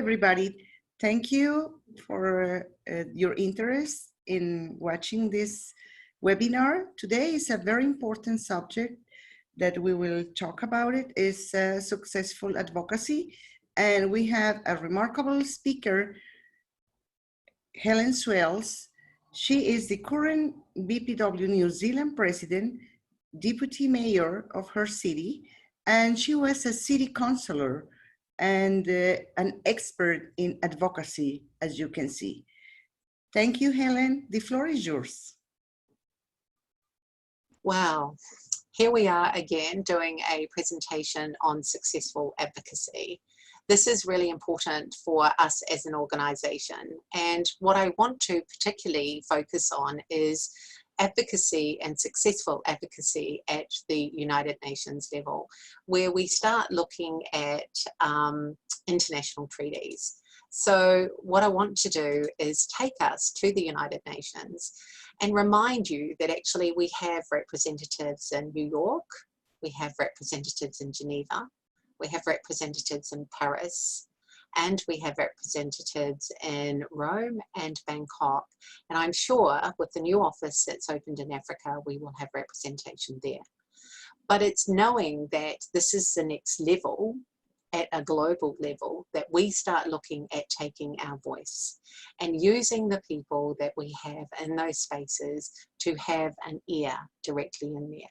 everybody. Thank you for your interest in watching this webinar. Today is a very important subject that we will talk about. It is successful advocacy, and we have a remarkable speaker, Hellen Swales. She is the current BPW New Zealand president, deputy mayor of her city, and she was a city councillor and an expert in advocacy, as you can see. Thank you, Hellen. The floor is yours. Wow. Here we are again doing a presentation on successful advocacy. This is really important for us as an organisation, and what I want to particularly focus on is advocacy and successful advocacy at the United Nations level, where we start looking at international treaties. So what I want to do is take us to the United Nations and remind you that actually we have representatives in New York, we have representatives in Geneva, we have representatives in Paris, and we have representatives in Rome and Bangkok. And I'm sure with the new office that's opened in Africa, we will have representation there. But it's knowing that this is the next level, at a global level, that we start looking at taking our voice and using the people that we have in those spaces to have an ear directly in there.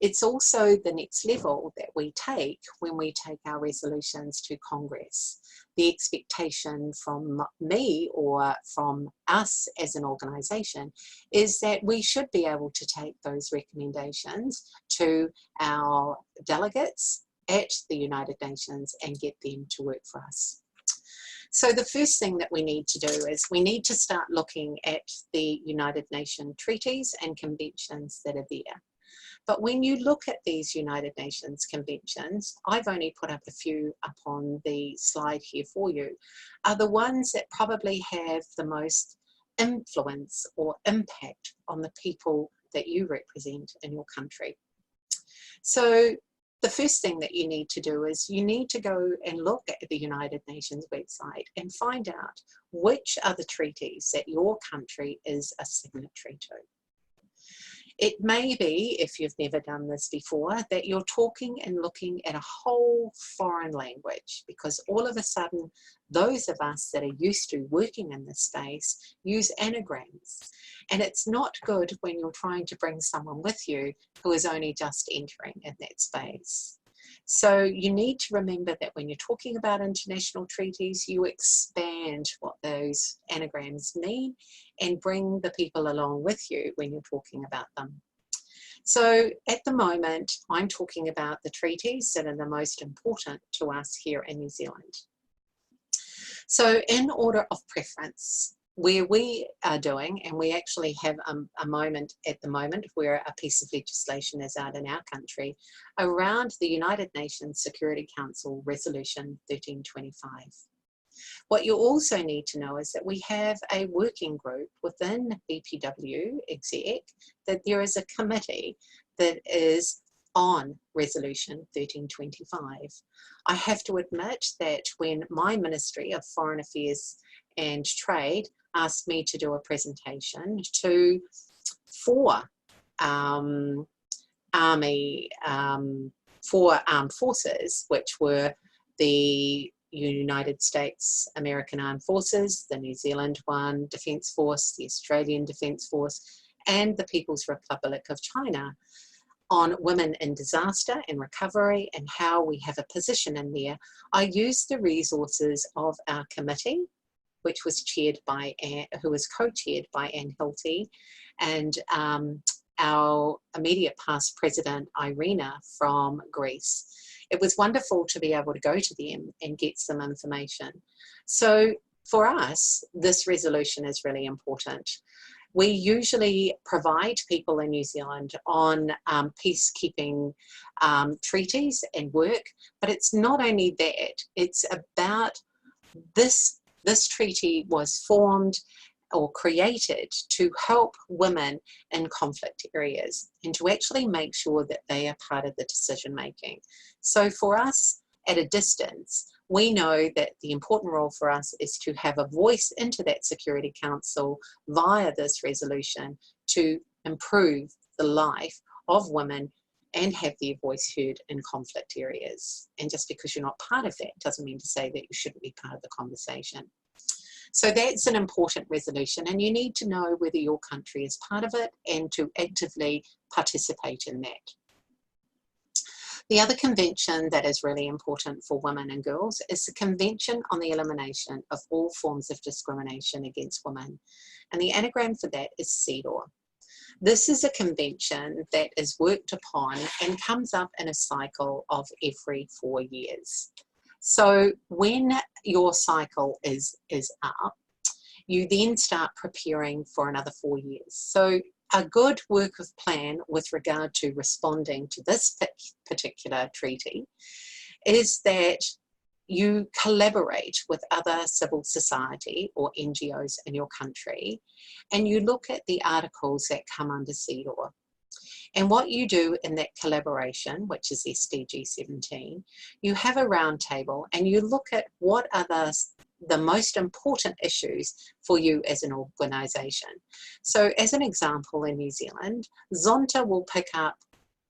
It's also the next level that we take when we take our resolutions to Congress. The expectation from me or from us as an organisation is that we should be able to take those recommendations to our delegates at the United Nations and get them to work for us. So the first thing that we need to do is we need to start looking at the United Nations treaties and conventions that are there. But when you look at these United Nations conventions, I've only put up a few up on the slide here for you, are the ones that probably have the most influence or impact on the people that you represent in your country. So the first thing that you need to do is you need to go and look at the United Nations website and find out which are the treaties that your country is a signatory to. It may be, if you've never done this before, that you're talking and looking at a whole foreign language, because all of a sudden, those of us that are used to working in this space use anagrams. And it's not good when you're trying to bring someone with you who is only just entering in that space. So you need to remember that when you're talking about international treaties, you expand what those anagrams mean and bring the people along with you when you're talking about them. So at the moment, I'm talking about the treaties that are the most important to us here in New Zealand. So in order of preference, where we are doing, and we actually have a moment at the moment where a piece of legislation is out in our country around the United Nations Security Council Resolution 1325. What you also need to know is that we have a working group within BPW-NZ, that there is a committee that is on Resolution 1325. I have to admit that when my Ministry of Foreign Affairs and Trade asked me to do a presentation to four armed forces, which were the United States American Armed Forces, the New Zealand one, Defence Force, the Australian Defence Force, and the People's Republic of China, on women in disaster and recovery and how we have a position in there. I used the resources of our committee, which was chaired by who was co-chaired by Anne Hilty, and our immediate past president, Irina, from Greece. It was wonderful to be able to go to them and get some information. So for us, this resolution is really important. We usually provide people in New Zealand on peacekeeping treaties and work, but it's not only that, it's about this treaty was formed or created to help women in conflict areas and to actually make sure that they are part of the decision making. So for us, at a distance, we know that the important role for us is to have a voice into that Security Council via this resolution to improve the life of women and have their voice heard in conflict areas. And just because you're not part of that doesn't mean to say that you shouldn't be part of the conversation. So that's an important resolution, and you need to know whether your country is part of it and to actively participate in that. The other convention that is really important for women and girls is the Convention on the Elimination of All Forms of Discrimination Against Women. And the anagram for that is CEDAW. This is a convention that is worked upon and comes up in a cycle of every 4 years. So when your cycle is up, you then start preparing for another 4 years. So a good work of plan with regard to responding to this particular treaty is that you collaborate with other civil society or NGOs in your country, and you look at the articles that come under CEDAW. And what you do in that collaboration, which is SDG 17, you have a round table and you look at what are the most important issues for you as an organisation. So as an example, in New Zealand, Zonta will pick up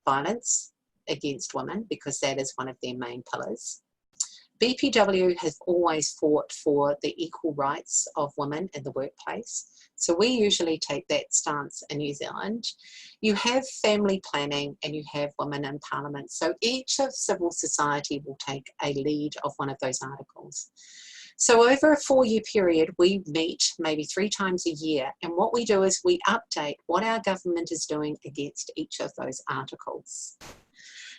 violence against women because that is one of their main pillars. BPW has always fought for the equal rights of women in the workplace. So we usually take that stance in New Zealand. You have family planning and you have women in parliament. So each of civil society will take a lead of one of those articles. So over a 4-year period, we meet maybe 3 times a year. And what we do is we update what our government is doing against each of those articles,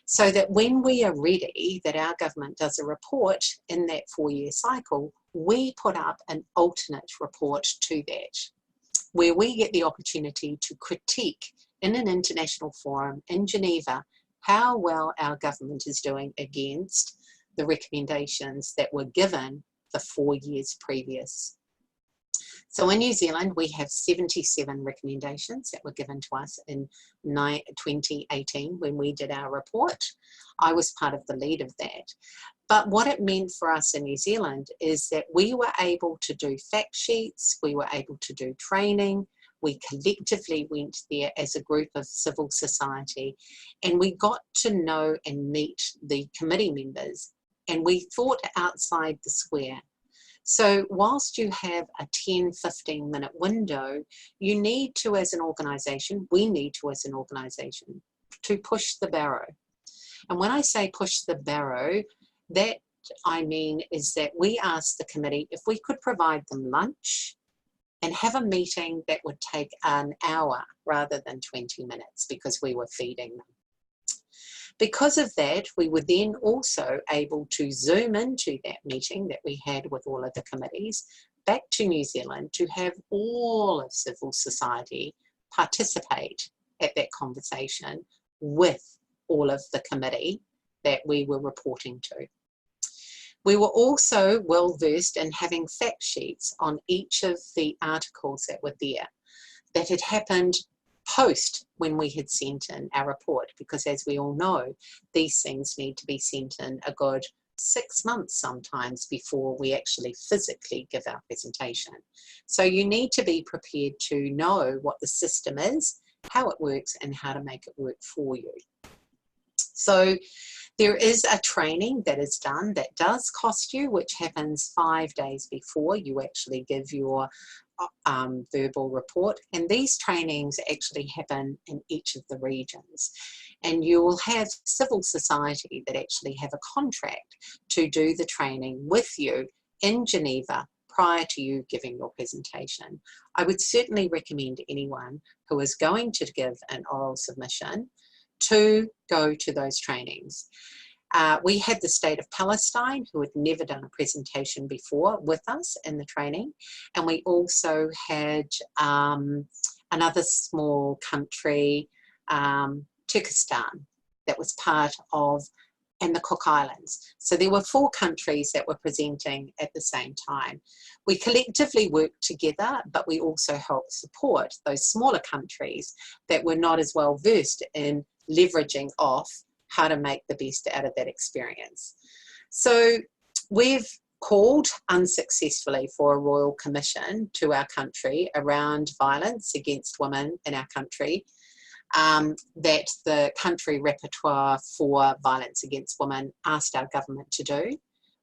so that when we are ready, that our government does a report in that 4-year cycle, we put up an alternate report to that, where we get the opportunity to critique in an international forum in Geneva how well our government is doing against the recommendations that were given the 4 years previous. So in New Zealand, we have 77 recommendations that were given to us in 2018 when we did our report. I was part of the lead of that. But what it meant for us in New Zealand is that we were able to do fact sheets, we were able to do training, we collectively went there as a group of civil society, and we got to know and meet the committee members, and we thought outside the square. So whilst you have a 10-15 minute window, you need to, as an organisation, we need to, as an organisation, to push the barrow. And when I say push the barrow, that I mean is that we asked the committee if we could provide them lunch and have a meeting that would take an hour rather than 20 minutes because we were feeding them. Because of that, we were then also able to zoom into that meeting that we had with all of the committees back to New Zealand to have all of civil society participate at that conversation with all of the committee that we were reporting to. We were also well versed in having fact sheets on each of the articles that were there that had happened post when we had sent in our report, because as we all know, these things need to be sent in a good 6 months sometimes before we actually physically give our presentation. So you need to be prepared to know what the system is, how it works, and how to make it work for you. So there is a training that is done that does cost you, which happens 5 days before you actually give your verbal report, and these trainings actually happen in each of the regions, and you will have civil society that actually have a contract to do the training with you in Geneva prior to you giving your presentation. I would certainly recommend anyone who is going to give an oral submission to go to those trainings. We had the State of Palestine, who had never done a presentation before, with us in the training, and we also had another small country, Turkestan, that was part of, and the Cook Islands. So there were 4 countries that were presenting at the same time. We collectively worked together, but we also helped support those smaller countries that were not as well versed in leveraging off how to make the best out of that experience. So We've called unsuccessfully for a royal commission to our country around violence against women in our country, that the country repertoire for violence against women asked our government to do.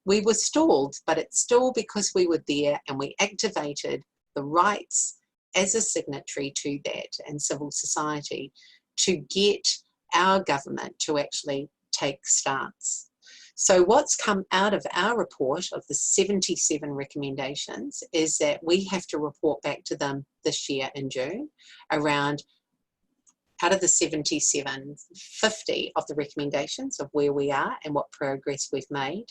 We were stalled, but it's still because we were there and we activated the rights as a signatory to that and civil society to get our government to actually take stance. So what's come out of our report of the 77 recommendations is that we have to report back to them this year in June around, out of the 77, 50 of the recommendations of where we are and what progress we've made.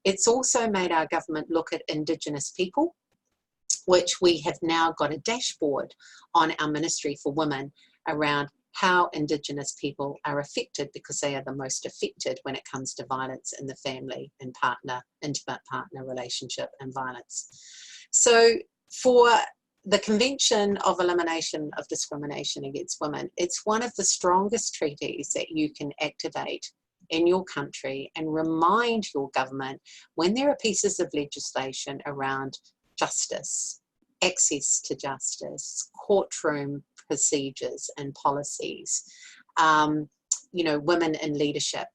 It's also made our government look at Indigenous people, which we have now got a dashboard on our Ministry for Women around how Indigenous people are affected, because they are the most affected when it comes to violence in the family and intimate partner relationship and violence. So for the Convention of Elimination of Discrimination Against Women, it's one of the strongest treaties that you can activate in your country and remind your government when there are pieces of legislation around justice, access to justice, courtroom procedures and policies, you know, women in leadership,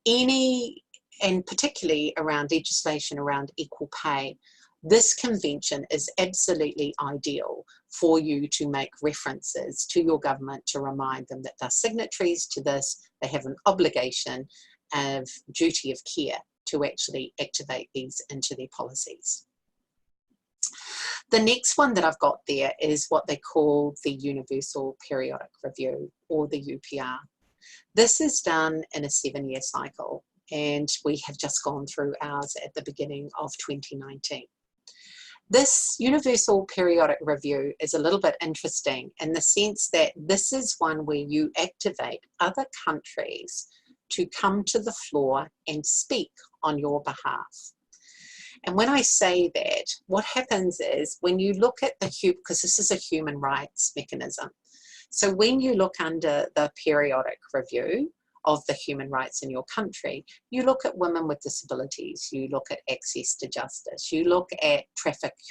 and particularly around legislation around equal pay. This convention is absolutely ideal for you to make references to your government to remind them that they're signatories to this. They have an obligation of duty of care to actually activate these into their policies. The next one that I've got there is what they call the Universal Periodic Review, or the UPR. This is done in a 7-year cycle, and we have just gone through ours at the beginning of 2019. This Universal Periodic Review is a little bit interesting in the sense that this is one where you activate other countries to come to the floor and speak on your behalf. And when I say that, what happens is when you look at because this is a human rights mechanism, so when you look under the periodic review of the human rights in your country, you look at women with disabilities, you look at access to justice, you look at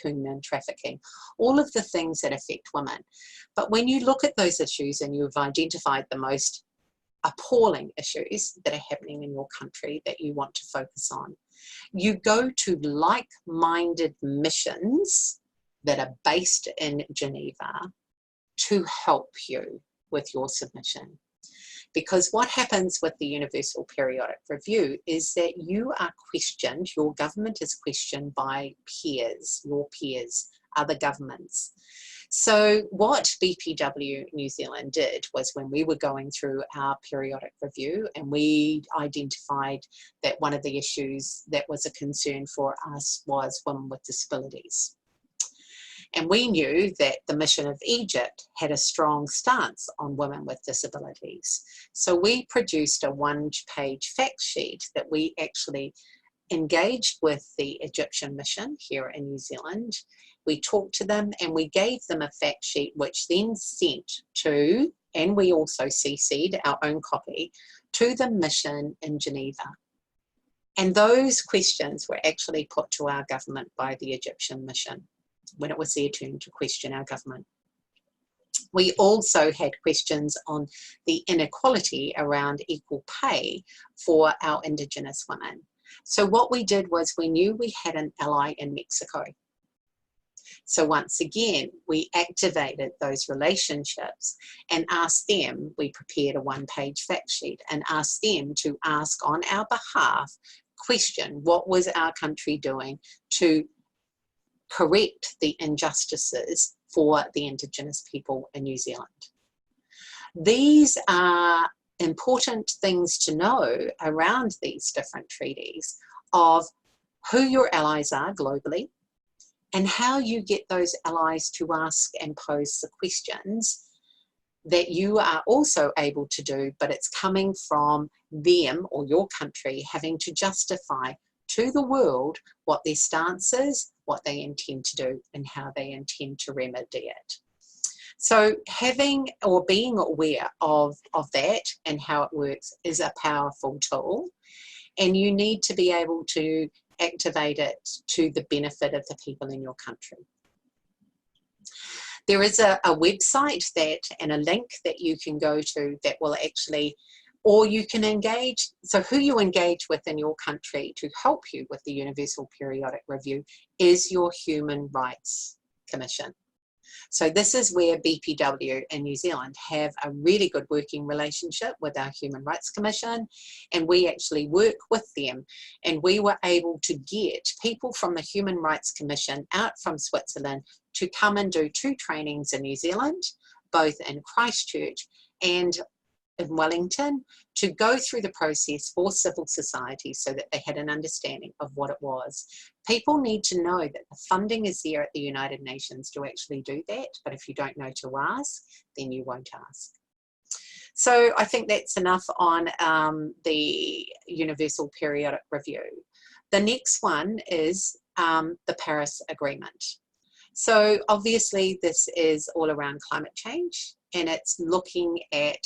human trafficking, all of the things that affect women. But when you look at those issues and you've identified the most appalling issues that are happening in your country that you want to focus on, you go to like-minded missions that are based in Geneva to help you with your submission. Because what happens with the Universal Periodic Review is that you are questioned, your government is questioned by peers, your peers, other governments. So what BPW New Zealand did was, when we were going through our periodic review and we identified that one of the issues that was a concern for us was women with disabilities. And we knew that the Mission of Egypt had a strong stance on women with disabilities. So we produced a one-page fact sheet that we actually engaged with the Egyptian mission here in New Zealand. We talked to them and we gave them a fact sheet, which then sent to, and we also CC'd our own copy, to the mission in Geneva. And those questions were actually put to our government by the Egyptian mission when it was their turn to question our government. We also had questions on the inequality around equal pay for our Indigenous women. So what we did was, we knew we had an ally in Mexico. So once again, we activated those relationships and asked them, we prepared a one-page fact sheet and asked them to ask on our behalf, question what was our country doing to correct the injustices for the Indigenous people in New Zealand. These are important things to know around these different treaties, of who your allies are globally and how you get those allies to ask and pose the questions that you are also able to do, but it's coming from them or your country having to justify to the world what their stance is, what they intend to do, and how they intend to remedy it. So having or being aware of that and how it works is a powerful tool, and you need to be able to activate it to the benefit of the people in your country. There is a website and a link that you can go to that will actually, or you can engage, so who you engage with in your country to help you with the Universal Periodic Review is your Human Rights Commission. So this is where BPW in New Zealand have a really good working relationship with our Human Rights Commission, and we actually work with them, and we were able to get people from the Human Rights Commission out from Switzerland to come and do 2 trainings in New Zealand, both in Christchurch and in Wellington, to go through the process for civil society so that they had an understanding of what it was. People need to know that the funding is there at the United Nations to actually do that, but if you don't know to ask, then you won't ask. So I think that's enough on the Universal Periodic Review. The next one is the Paris Agreement. So obviously this is all around climate change, and it's looking at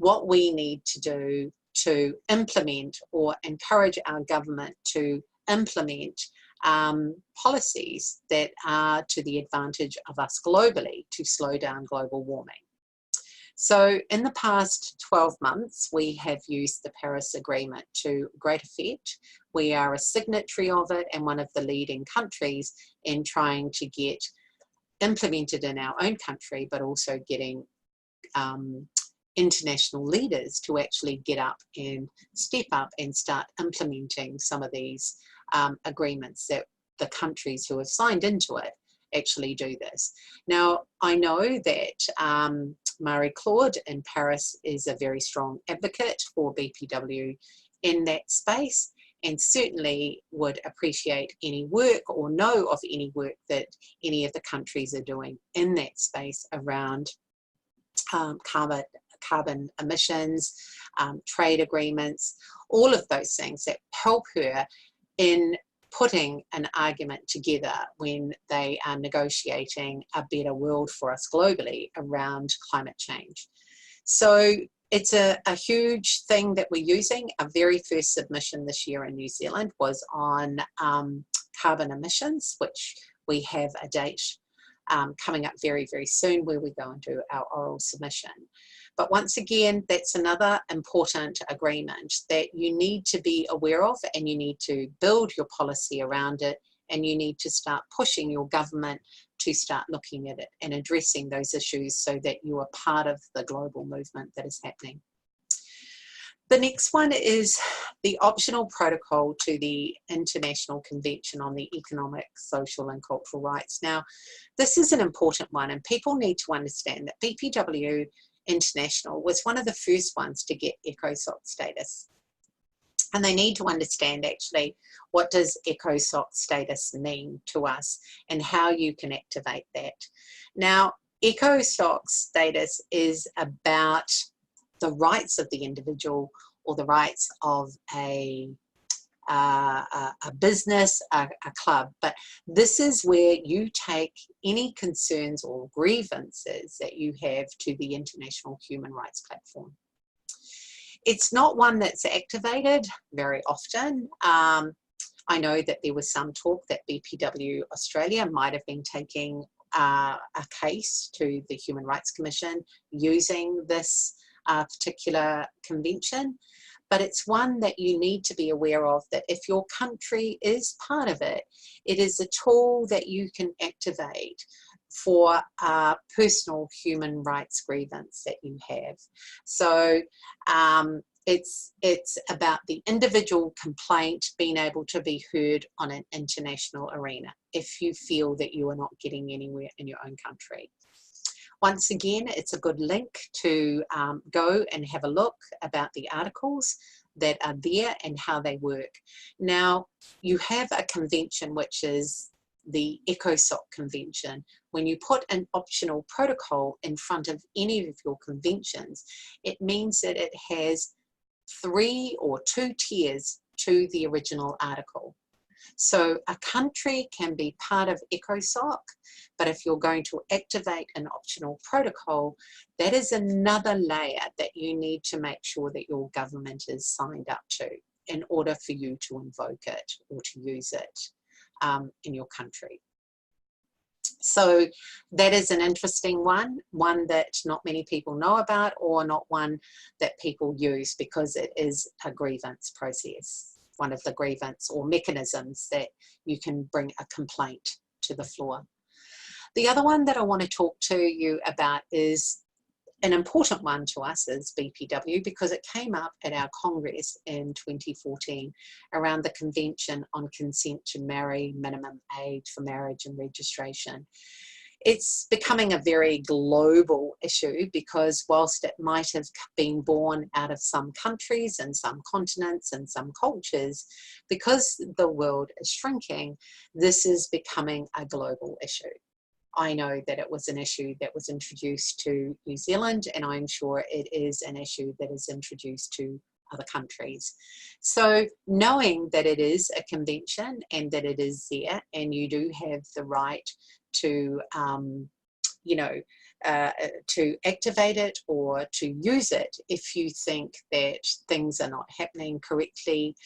what we need to do to implement or encourage our government to implement policies that are to the advantage of us globally to slow down global warming. So in the past 12 months, we have used the Paris Agreement to great effect. We are a signatory of it and one of the leading countries in trying to get implemented in our own country, but also getting international leaders to actually get up and step up and start implementing some of these agreements that the countries who have signed into it actually do this. Now, I know that Marie-Claude in Paris is a very strong advocate for BPW in that space, and certainly would appreciate any work or know of any work that any of the countries are doing in that space around carbon emissions, trade agreements, all of those things that help her in putting an argument together when they are negotiating a better world for us globally around climate change. So it's a huge thing that we're using. Our very first submission this year in New Zealand was on carbon emissions, which we have a date coming up very, very soon where we go and do our oral submission. But once again, that's another important agreement that you need to be aware of, and you need to build your policy around it, and you need to start pushing your government to start looking at it and addressing those issues so that you are part of the global movement that is happening. The next one is the optional protocol to the International Convention on the Economic, Social and Cultural Rights. Now, this is an important one, and people need to understand that BPW International was one of the first ones to get ECOSOC status. And they need to understand actually what does ECOSOC status mean to us and how you can activate that. Now, ECOSOC status is about the rights of the individual or the rights of a business, a club, but this is where you take any concerns or grievances that you have to the International Human Rights Platform. It's not one that's activated very often. I know that there was some talk that BPW Australia might have been taking a case to the Human Rights Commission using this particular convention, but it's one that you need to be aware of, that if your country is part of it, it is a tool that you can activate for personal human rights grievance that you have. So it's about the individual complaint being able to be heard on an international arena if you feel that you are not getting anywhere in your own country. Once again, it's a good link to go and have a look about the articles that are there and how they work. Now, you have a convention which is the ECOSOC convention. When you put an optional protocol in front of any of your conventions, it means that it has 3 or 2 tiers to the original article. So a country can be part of ECOSOC, but if you're going to activate an optional protocol, that is another layer that you need to make sure that your government is signed up to. in order for you to invoke it or to use it in your country. So that is an interesting one that not many people know about, or not one that people use, because it is a grievance process, one of the grievance or mechanisms that you can bring a complaint to the floor. The other one that I want to talk to you about is an important one to us as BPW, because it came up at our Congress in 2014 around the Convention on Consent to Marry, minimum age for marriage and registration. It's becoming a very global issue, because whilst it might have been born out of some countries and some continents and some cultures, because the world is shrinking, this is becoming a global issue. I know that it was an issue that was introduced to New Zealand, and I'm sure it is an issue that is introduced to other countries. So knowing that it is a convention and that it is there, and you do have the right to, to activate it or to use it if you think that things are not happening correctly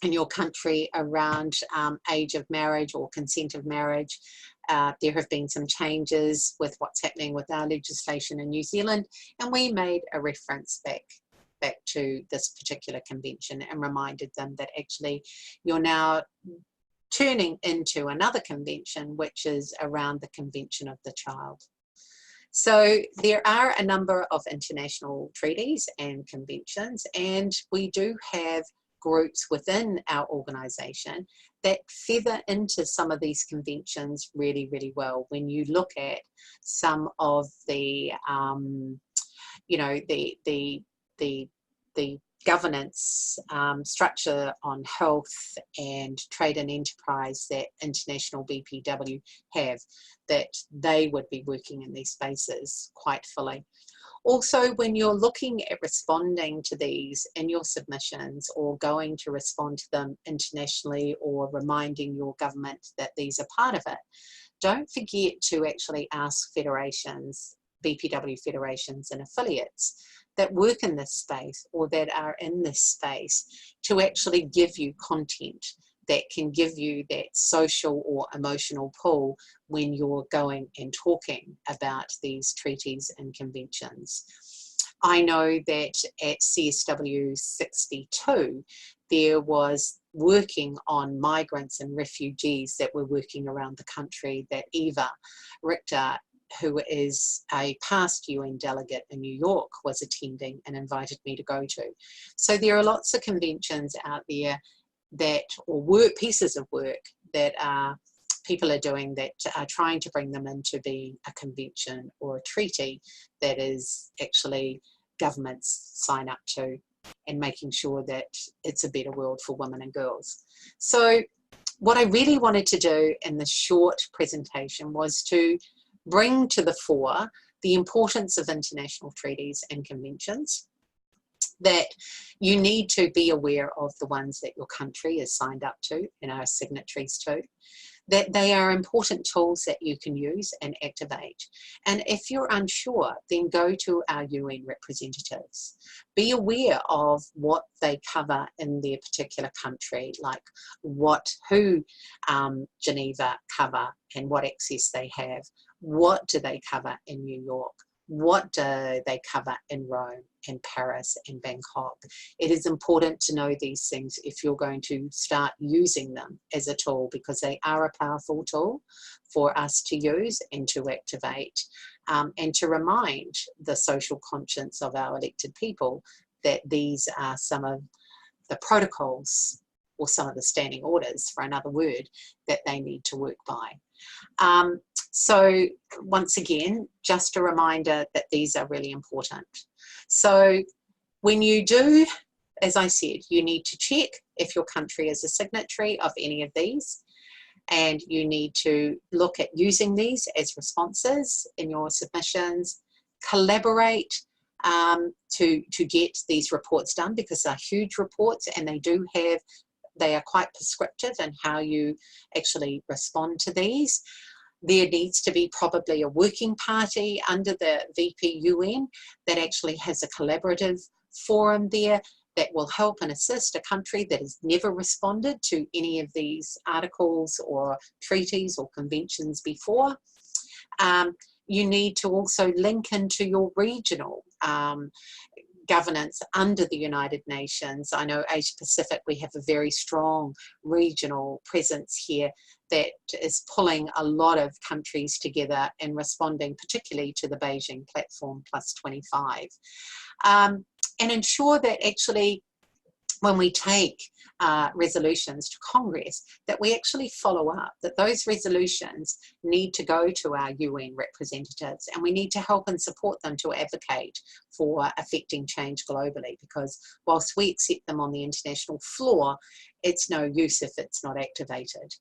in your country around age of marriage or consent of marriage. There have been some changes with what's happening with our legislation in New Zealand, and we made a reference back to this particular convention and reminded them that actually you're now turning into another convention, which is around the Convention of the Child. So there are a number of international treaties and conventions, and we do have groups within our organisation that feather into some of these conventions really, really well. When you look at some of the, the governance structure on health and trade and enterprise that international BPW have, that they would be working in these spaces quite fully. Also, when you're looking at responding to these in your submissions, or going to respond to them internationally, or reminding your government that these are part of it, don't forget to actually ask federations, BPW federations and affiliates that work in this space or that are in this space, to actually give you content that can give you that social or emotional pull when you're going and talking about these treaties and conventions. I know that at CSW 62, there was working on migrants and refugees that were working around the country, that Eva Richter, who is a past UN delegate in New York, was attending and invited me to go to. So there are lots of conventions out there that, or pieces of work that people are doing, that are trying to bring them into being a convention or a treaty that is actually governments sign up to, and making sure that it's a better world for women and girls. So what I really wanted to do in this short presentation was to bring to the fore the importance of international treaties and conventions, that you need to be aware of the ones that your country is signed up to and are signatories to, that they are important tools that you can use and activate. And if you're unsure, then go to our UN representatives. Be aware of what they cover in their particular country, like who Geneva cover and what access they have. What do they cover in New York? What do they cover in Rome and Paris and Bangkok? It is important to know these things if you're going to start using them as a tool, because they are a powerful tool for us to use and to activate, and to remind the social conscience of our elected people that these are some of the protocols, or some of the standing orders, for another word, that they need to work by. So once again, just a reminder that these are really important. So when you do, as I said, you need to check if your country is a signatory of any of these, and you need to look at using these as responses in your submissions. Collaborate to get these reports done, because they're huge reports, and they are quite prescriptive in how you actually respond to these. There needs to be probably a working party under the VP-UN that actually has a collaborative forum there, that will help and assist a country that has never responded to any of these articles or treaties or conventions before. You need to also link into your regional governance under the United Nations. I know Asia Pacific, we have a very strong regional presence here that is pulling a lot of countries together in responding particularly to the Beijing Platform Plus 25. And ensure that actually when we take resolutions to Congress, that we actually follow up, that those resolutions need to go to our UN representatives, and we need to help and support them to advocate for affecting change globally, because whilst we accept them on the international floor, it's no use if it's not activated.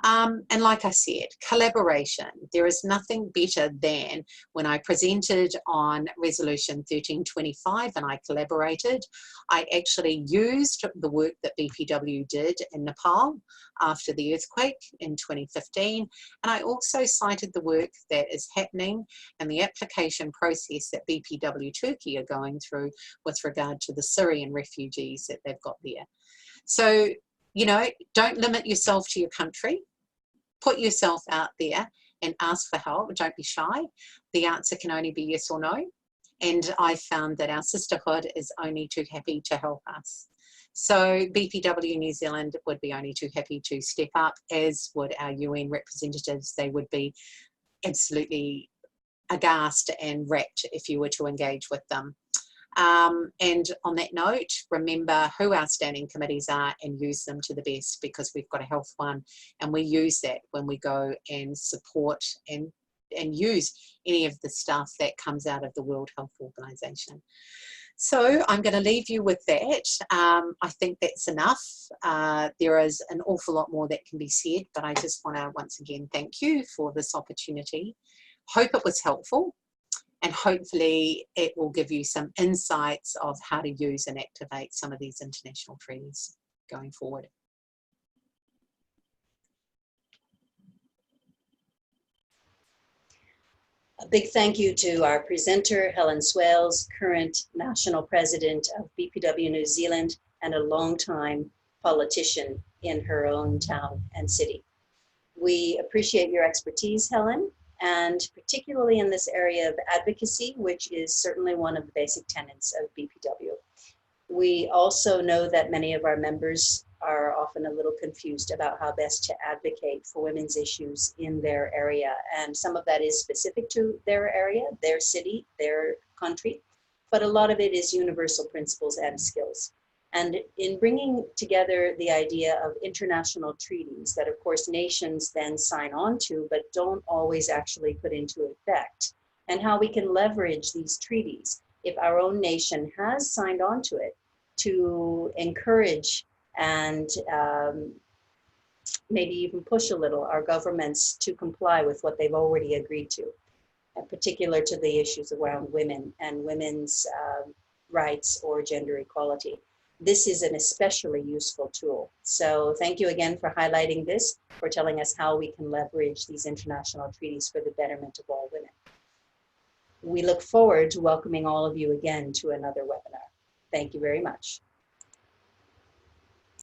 And like I said, collaboration. There is nothing better than when I presented on Resolution 1325 and I collaborated. I actually used the work that BPW did in Nepal after the earthquake in 2015. And I also cited the work that is happening and the application process that BPW Turkey are going through with regard to the Syrian refugees that they've got there. So, you know, don't limit yourself to your country. Put yourself out there and ask for help. Don't be shy. The answer can only be yes or no. And I found that our sisterhood is only too happy to help us. So BPW New Zealand would be only too happy to step up, as would our UN representatives. They would be absolutely aghast and rapt if you were to engage with them. And on that note, remember who our standing committees are and use them to the best, because we've got a health one, and we use that when we go and support and use any of the stuff that comes out of the World Health Organization. So I'm going to leave you with that. I think that's enough. There is an awful lot more that can be said, but I just want to once again thank you for this opportunity. Hope it was helpful. And hopefully it will give you some insights of how to use and activate some of these international treaties going forward. A big thank you to our presenter, Hellen Swales, current National President of BPW New Zealand and a longtime politician in her own town and city. We appreciate your expertise, Hellen, and particularly in this area of advocacy, which is certainly one of the basic tenets of BPW. We also know that many of our members are often a little confused about how best to advocate for women's issues in their area. And some of that is specific to their area, their city, their country, but a lot of it is universal principles and skills. And in bringing together the idea of international treaties that of course nations then sign on to, but don't always actually put into effect, and how we can leverage these treaties if our own nation has signed on to it to encourage and maybe even push a little our governments to comply with what they've already agreed to, in particular to the issues around women and women's rights or gender equality. This is an especially useful tool. So thank you again for highlighting this, for telling us how we can leverage these international treaties for the betterment of all women. We look forward to welcoming all of you again to another webinar. Thank you very much.